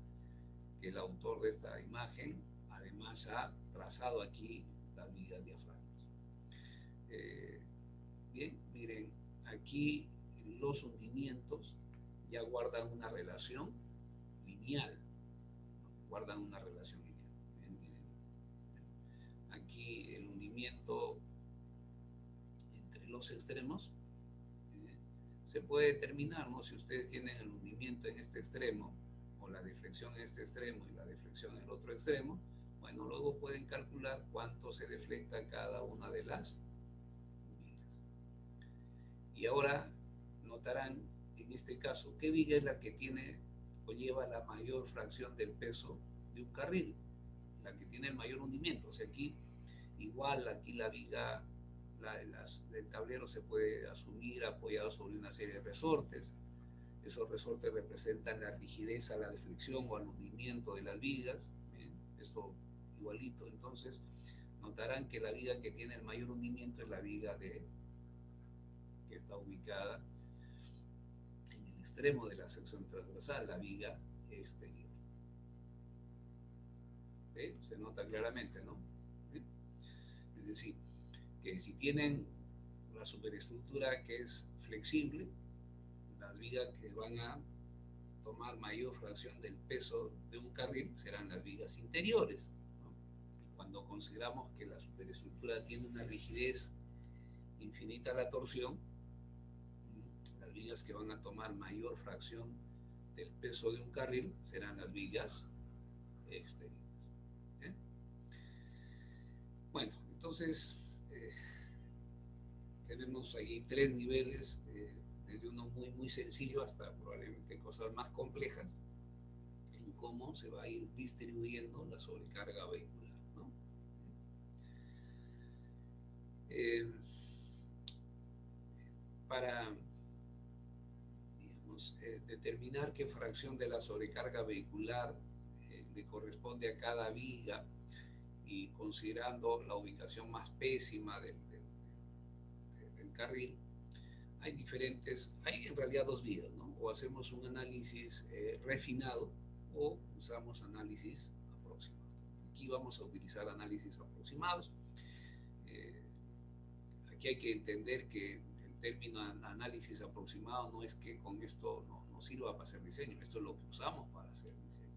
que el autor de esta imagen además ha trazado aquí las vigas diafragmas. Bien, miren, aquí los hundimientos ya guardan una relación lineal, guardan una relación lineal. Bien, miren. Aquí el hundimiento entre los extremos se puede determinar, ¿no? Si ustedes tienen el hundimiento en este extremo, o la deflexión en este extremo y la deflexión en el otro extremo, bueno, luego pueden calcular cuánto se deflecta cada una de las vigas. Y ahora notarán en este caso qué viga es la que tiene o lleva la mayor fracción del peso de un carril, la que tiene el mayor hundimiento. O sea, aquí igual, aquí la viga del tablero se puede asumir apoyado sobre una serie de resortes. Esos resortes representan la rigidez a la deflexión o al hundimiento de las vigas. Esto igualito. Entonces, notarán que la viga que tiene el mayor hundimiento es la viga que está ubicada en el extremo de la sección transversal, la viga exterior. ¿Ve? Se nota claramente, ¿no? ¿Ve? Es decir, que si tienen una superestructura que es flexible, las vigas que van a tomar mayor fracción del peso de un carril serán las vigas interiores, ¿no? Cuando consideramos que la superestructura tiene una rigidez infinita a la torsión, las vigas que van a tomar mayor fracción del peso de un carril serán las vigas exteriores. ¿Eh? Bueno, entonces tenemos ahí tres niveles, desde uno muy sencillo hasta probablemente cosas más complejas, en cómo se va a ir distribuyendo la sobrecarga vehicular, ¿no? Para determinar qué fracción de la sobrecarga vehicular le corresponde a cada viga y considerando la ubicación más pésima del carril, hay en realidad dos vías, ¿no? O hacemos un análisis refinado o usamos análisis aproximado. Aquí vamos a utilizar análisis aproximados. Aquí hay que entender que el término análisis aproximado no es que con esto no sirva para hacer diseño, esto es lo que usamos para hacer diseño.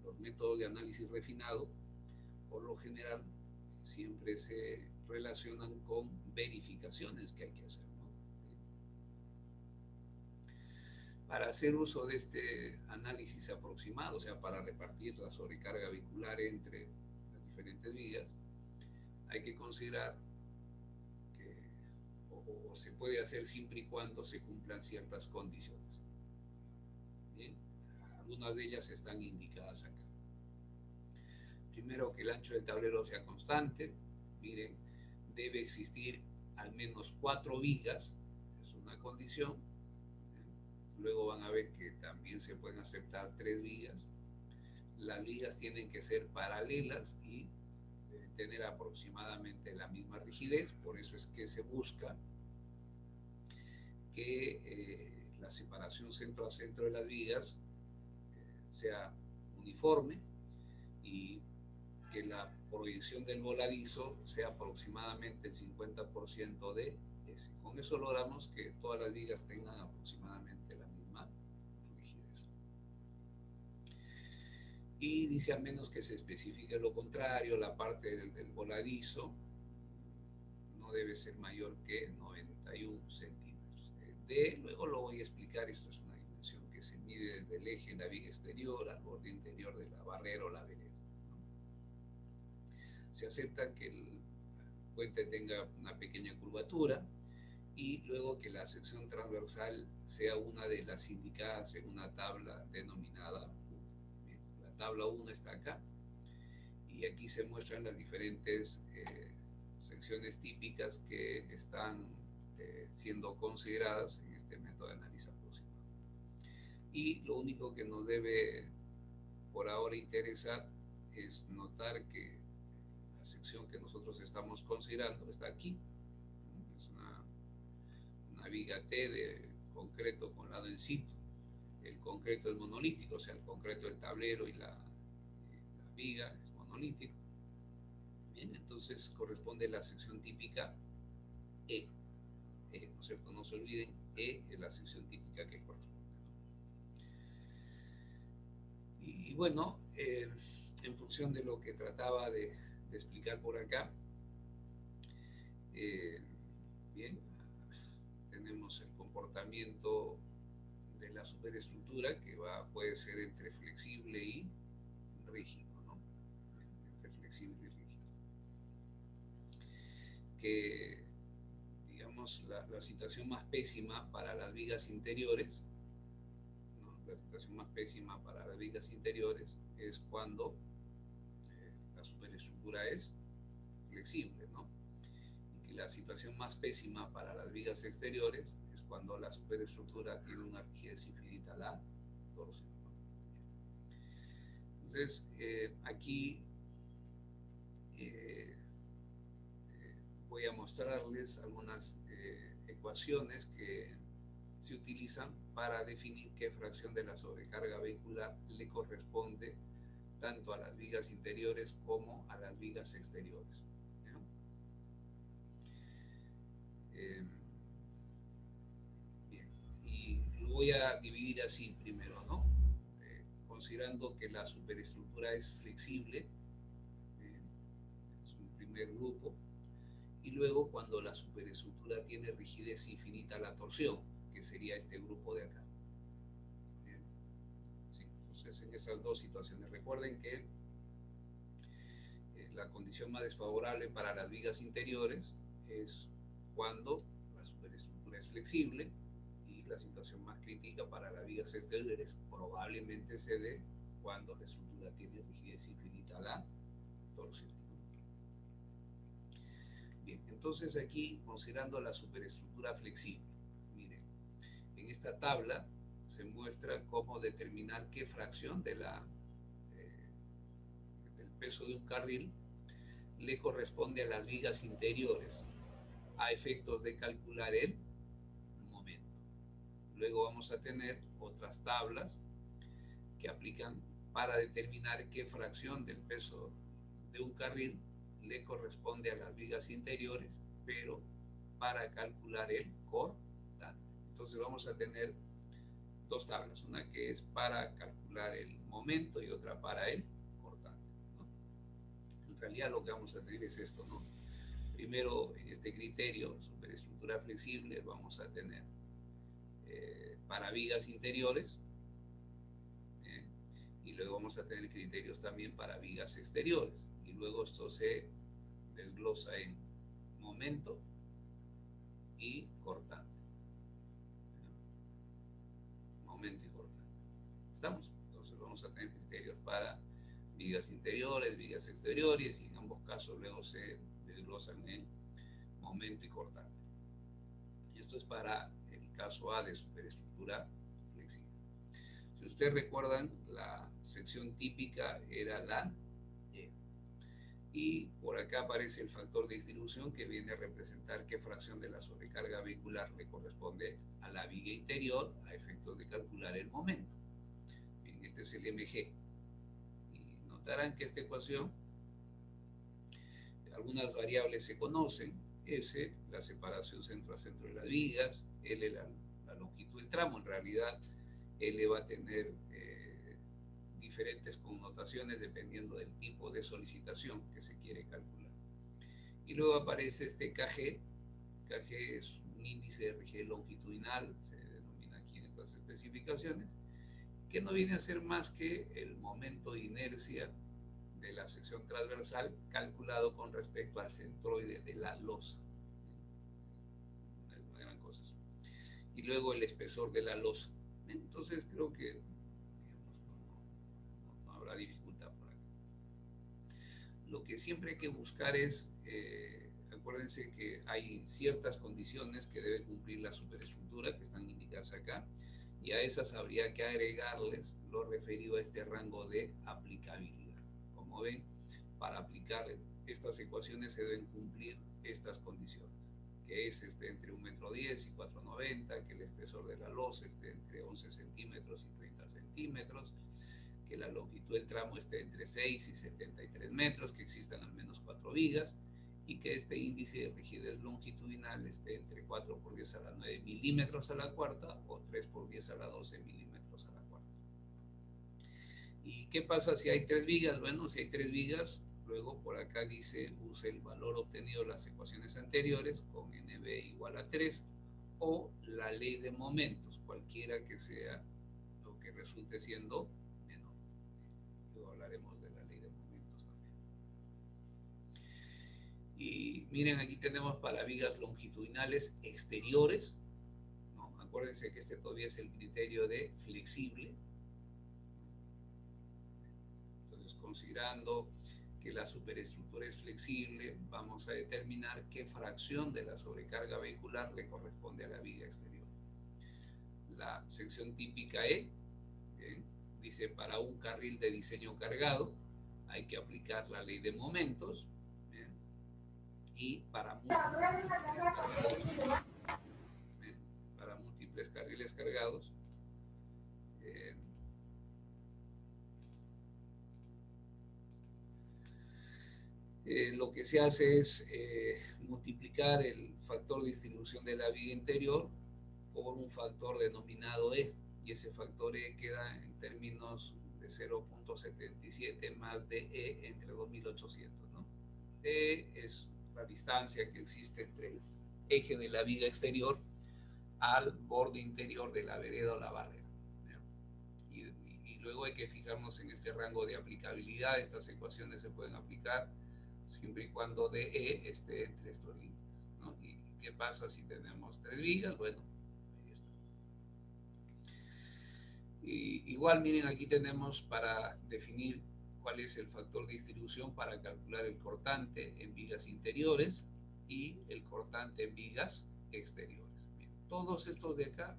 Los métodos de análisis refinado, por lo general, siempre se relacionan con verificaciones que hay que hacer, ¿no? Para hacer uso de este análisis aproximado, o sea, para repartir la sobrecarga vehicular entre las diferentes vías, hay que considerar que o se puede hacer siempre y cuando se cumplan ciertas condiciones. Bien, algunas de ellas están indicadas acá. Primero, que el ancho del tablero sea constante. Miren, debe existir al menos 4 vigas, es una condición. Luego van a ver que también se pueden aceptar 3 vigas. Las vigas tienen que ser paralelas y deben tener aproximadamente la misma rigidez, por eso es que se busca que la separación centro a centro de las vigas sea uniforme y que la proyección del voladizo sea aproximadamente el 50% de ese. Con eso logramos que todas las vigas tengan aproximadamente la misma rigidez. Y dice, a menos que se especifique lo contrario, la parte del voladizo no debe ser mayor que 91 centímetros. Luego lo voy a explicar, esto es una dimensión que se mide desde el eje de la viga exterior al borde interior de la barrera o la vereda. Se acepta que el puente tenga una pequeña curvatura y luego que la sección transversal sea una de las indicadas en una tabla denominada 1. La tabla 1 está acá y aquí se muestran las diferentes secciones típicas que están siendo consideradas en este método de análisis aproximado. Y lo único que nos debe por ahora interesar es notar que sección que nosotros estamos considerando está aquí. Es una viga T de concreto con lado en situ. El concreto es monolítico, o sea, el concreto del tablero y la viga es monolítico. Bien, entonces corresponde la sección típica E. ¿No es cierto? No se olviden, E es la sección típica que corresponde. Y bueno, en función de lo que trataba de explicar por acá, bien, tenemos el comportamiento de la superestructura que puede ser entre flexible y rígido, ¿no? Entre flexible y rígido. Que, digamos, la situación más pésima para las vigas interiores, ¿no? La situación más pésima para las vigas interiores es cuando la superestructura es flexible, ¿no? Y que la situación más pésima para las vigas exteriores es cuando la superestructura tiene una rigidez infinita a la torsión, ¿no? Entonces, aquí voy a mostrarles algunas ecuaciones que se utilizan para definir qué fracción de la sobrecarga vehicular le corresponde tanto a las vigas interiores como a las vigas exteriores, ¿no? Bien. Y lo voy a dividir así primero, ¿no? Considerando que la superestructura es flexible, es un primer grupo, y luego cuando la superestructura tiene rigidez infinita, la torsión, que sería este grupo de acá. Bien. Sí, entonces en esas dos situaciones, recuerden que la condición más desfavorable para las vigas interiores es cuando la superestructura es flexible, y la situación más crítica para las vigas exteriores probablemente se dé cuando la estructura tiene rigidez infinita, la torsión. Bien, entonces aquí, considerando la superestructura flexible, miren, en esta tabla se muestra cómo determinar qué fracción del peso de un carril le corresponde a las vigas interiores a efectos de calcular el momento. Luego vamos a tener otras tablas que aplican para determinar qué fracción del peso de un carril le corresponde a las vigas interiores, pero para calcular el cortante. Entonces vamos a tener dos tablas, una que es para calcular el momento y otra para el cortante, ¿no? En realidad lo que vamos a tener es esto, ¿no? Primero, en este criterio, superestructura flexible, vamos a tener para vigas interiores, y luego vamos a tener criterios también para vigas exteriores, y luego esto se desglosa en momento y cortante. Momento y cortante. ¿Estamos? Entonces vamos a tener criterios para vigas interiores, vigas exteriores, y en ambos casos luego se desglosan en momento y cortante. Y esto es para el caso A de superestructura flexible. Si ustedes recuerdan, la sección típica era la E. Y por acá aparece el factor de distribución, que viene a representar qué fracción de la sobrecarga vehicular le corresponde a la viga interior a efectos de calcular el momento. Bien, este es el MG. Y notarán que esta ecuación, algunas variables se conocen: S, la separación centro a centro de las vigas; L, la longitud del tramo. En realidad, L va a tener diferentes connotaciones dependiendo del tipo de solicitación que se quiere calcular. Y luego aparece este KG. KG es un índice de rigidez longitudinal, se denomina aquí en estas especificaciones, que no viene a ser más que el momento de inercia de la sección transversal calculado con respecto al centroide de la losa. No eran cosas. Y luego el espesor de la losa. Entonces creo que, digamos, no habrá dificultad por acá. Lo que siempre hay que buscar es, acuérdense que hay ciertas condiciones que debe cumplir la superestructura, que están indicadas acá, y a esas habría que agregarles lo referido a este rango de aplicabilidad. Como ven, para aplicar estas ecuaciones se deben cumplir estas condiciones, que es entre 1,10 m y 4,90 m, que el espesor de la losa esté entre 11 centímetros y 30 centímetros, que la longitud del tramo esté entre 6 y 73 metros, que existan al menos 4 vigas, y que este índice de rigidez longitudinal esté entre 4 por 10 a la 9 milímetros a la cuarta o 3 por 10 a la 12 milímetros a la cuarta. ¿Y qué pasa si hay 3 vigas? Bueno, si hay 3 vigas, luego por acá dice use el valor obtenido en las ecuaciones anteriores con NB igual a 3, o la ley de momentos, cualquiera que sea lo que resulte siendo menor. Luego hablaremos de la ley de momentos también. Y miren, aquí tenemos para vigas longitudinales exteriores, ¿no? Acuérdense que este todavía es el criterio de flexible. Entonces, considerando que la superestructura es flexible, vamos a determinar qué fracción de la sobrecarga vehicular le corresponde a la viga exterior. La sección típica E, dice: para un carril de diseño cargado hay que aplicar la ley de momentos, y para múltiples carriles cargados, lo que se hace es multiplicar el factor de distribución de la viga interior por un factor denominado E, y ese factor E queda en términos de 0.77 más de E entre 2800, ¿no? E es la distancia que existe entre el eje de la viga exterior al borde interior de la vereda o la barrera. Y luego hay que fijarnos en este rango de aplicabilidad. Estas ecuaciones se pueden aplicar siempre y cuando DE esté entre estos límites, ¿no? ¿Y qué pasa si tenemos 3 vigas? Bueno, ahí está. Y igual, miren, aquí tenemos para definir cuál es el factor de distribución para calcular el cortante en vigas interiores y el cortante en vigas exteriores. Bien, todos estos de acá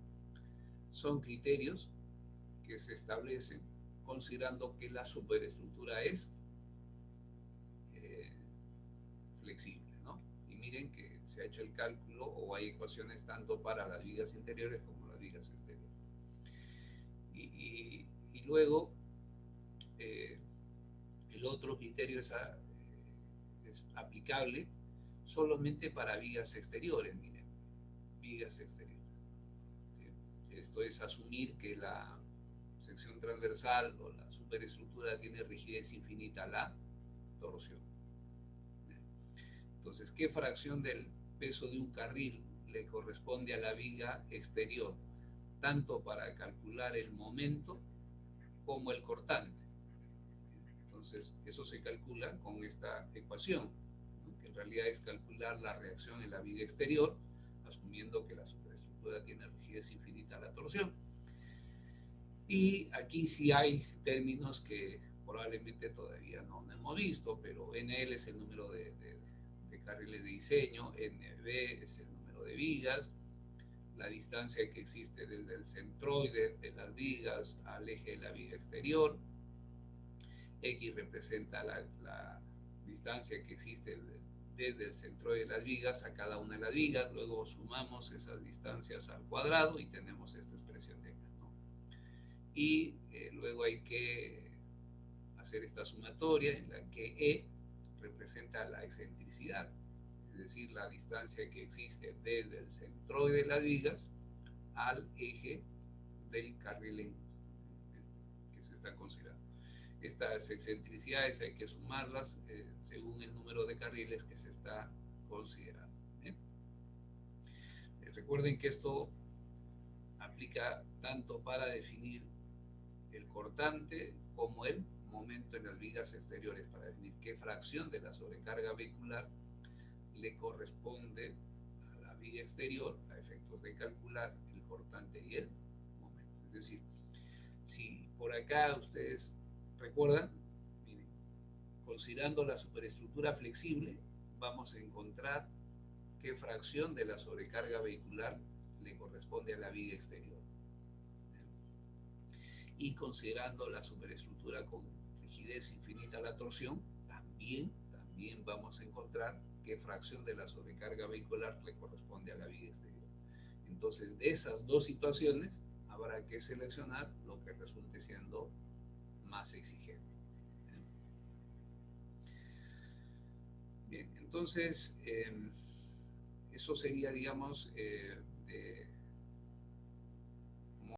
son criterios que se establecen considerando que la superestructura es flexible, ¿no? Y miren que se ha hecho el cálculo o hay ecuaciones tanto para las vigas interiores como las vigas exteriores. Y luego el otro criterio es aplicable solamente para vigas exteriores, miren, vigas exteriores. ¿Sí? Esto es asumir que la sección transversal o la superestructura tiene rigidez infinita a la torsión. Entonces, ¿qué fracción del peso de un carril le corresponde a la viga exterior? Tanto para calcular el momento como el cortante. Entonces, eso se calcula con esta ecuación, ¿no? Que en realidad es calcular la reacción en la viga exterior, asumiendo que la superestructura tiene rigidez infinita a la torsión. Y aquí sí hay términos que probablemente todavía no hemos visto, pero NL es el número de carriles de diseño, NB es el número de vigas, la distancia que existe desde el centroide de las vigas al eje de la viga exterior, X representa la distancia que existe desde el centroide de las vigas a cada una de las vigas, luego sumamos esas distancias al cuadrado y tenemos esta expresión de acá, ¿no? Y luego hay que hacer esta sumatoria en la que E representa la excentricidad, es decir, la distancia que existe desde el centroide de las vigas al eje del carril que se está considerando. Estas excentricidades hay que sumarlas según el número de carriles que se está considerando. Recuerden que esto aplica tanto para definir el cortante como el momento en las vigas exteriores, para definir qué fracción de la sobrecarga vehicular le corresponde a la viga exterior a efectos de calcular el cortante y el momento. Es decir, si por acá ustedes recuerdan, miren, considerando la superestructura flexible, vamos a encontrar qué fracción de la sobrecarga vehicular le corresponde a la viga exterior. Y considerando la superestructura con rigidez infinita a la torsión, también vamos a encontrar qué fracción de la sobrecarga vehicular le corresponde a la viga exterior. Entonces, de esas dos situaciones, habrá que seleccionar lo que resulte siendo más exigente. Bien, entonces, eso sería, digamos, de